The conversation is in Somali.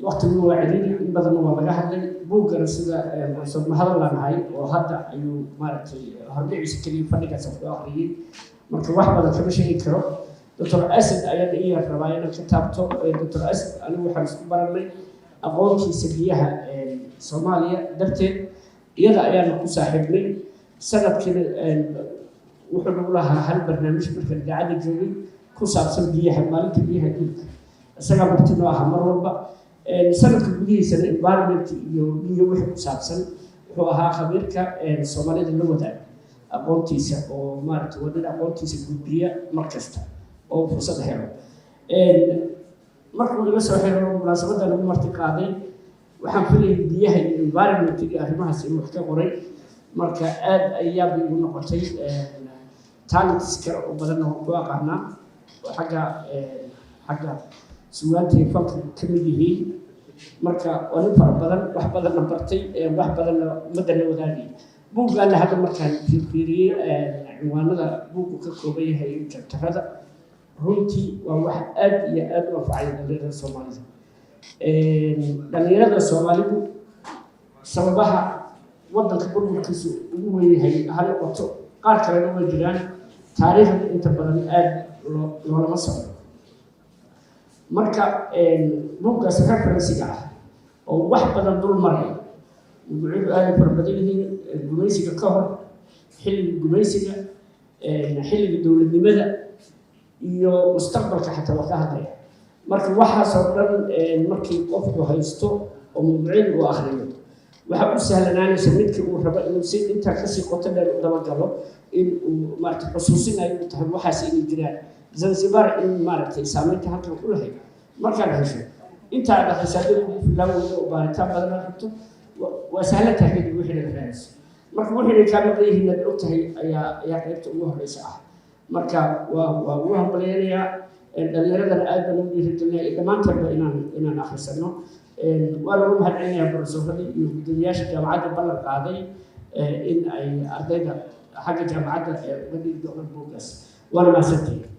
وقت اللي هو عديد بدل ما بقى هذا بوق رسالة صوب هذا اللي أنا هاي وهذا أيو مارتي هربي يسكلي فرق سوف آخرين مركب واحد بدل كم شيء كرو دكتور أسد أيام إيه الرواية كتابته دكتور أسد أنا وحرس برامي أقول في سبيها صوماليا درتين يدا أيام كوساحبني سنة كده وحنا لها هالبرنامج مركب قاعد يجري كوساب بيها مالك بيها جد isaga martino ah mar walba sanadka gudihiisa environment iyo wixii ku saabsan wuxuu ahaa khabiirka Soomaalida la wadaag aqoontiisa oo maaragtay wadada aqoontiisa gudbiya mar kasta oo fursad helo markuu la soo xiriiro munaasabada lagu marti qaaday waxaan filayay biyaha iyo environment iyo arrimahaas inuu wax ka qoray marka aad ayaa ugu noqotay talents kale oo badan oo ku aqaana xagga suugaantii fanka ka mid yihiin marka wali fara badan wax badan bartay wax badan madana wadaagay buugaan hadda markaan fiiriyay cinwaanada buugu ka kooban yahay chapterada runtii waa wax aad iyo aad u anfacay dhalinyarada Soomaalida dhalinyarada Soomaalidu sababaha wadanka burburkiisu ugu weyn yahay hal qoto qaar kale oo jiraan taariikhda inta badan aad loolama socdo marka buuggaas referensiga ah oo wax badan dul maray wuxuu aad farbadan yihiin gumaysiga ka hor xilliga gumaysiga xilliga dawladnimada iyo mustaqbalka xataa wax ka hadlaya marka waxa soo dhan markii qofku haysto oo mawduucin uu akhriyo waxa uu sahlanaanaysa midkii uu rabo inuu si inta ka sii qoto dheer u daba galo in uu maartay xusuusinayo tahay waxaas inay jiraan Zanzibar in maartay saameynta halkan ku lahayd markaan hesho inta aad xisaabiyo lagu baaritaan badan rabto waa sahlan tahay wixii la raadis marka wixii ka mid yihiin aad ogtahay ayaa qaybta ugu horeysa ah marka waa ugu hambalyeynaya dhalinyarada aad baan u dhiirigelinayaa dhamaantoodba inaan akhrisano waa lagu mahadcelinayaa barasooradii iyo guddiyaasha jaamacadda ballan qaaday in ay ardayda xagga jaamacadda uga dhigi doonaan buuggaas waana mahadsantihiin